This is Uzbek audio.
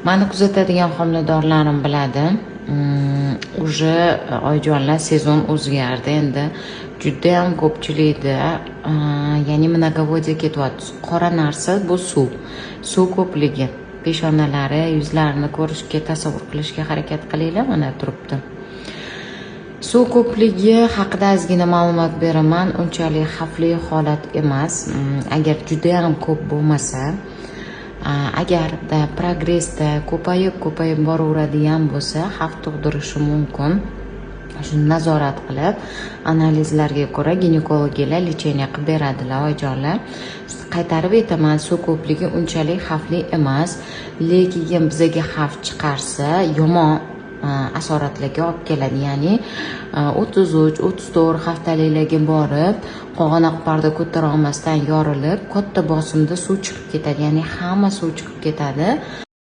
Mani kuzatadigan homiladorlarim biladi. Уже oyijonlar sezon o'zgardi. Endi juda ham ko'pchilikda ya'ni mnoговодие ketyapti. Qora narsa bu suv. Suv ko'pligi. Peshonalari, yuzlarini ko'rishga, tasavvur qilishga harakat qilinglar, mana turibdi. Suv ko'pligi haqida ozgina ma'lumot beraman. Unchalik xavfli holat emas. Agar juda ham ko'p bo'lmasa, agarda progressda ko'payib boraveradigan bo'lsa, xavf tug'dirishi mumkin. Shuni nazorat qilib, analizlarga ko'ra ginekologlar lecheniya qilib beradilar, oyijonlar. Qaytarib aytaman, suv ko'pligi unchalik xavfli emas, lekin bizga xavf chiqarsa, yomon asoratlarga olib keladi. Ya'ni 33-34 haftaliklarga borib, qog'onoq parda ko'tara olmasdan yorilib, katta bosimda suv chiqib ketadi. Ya'ni hamma suv chiqib ketadi.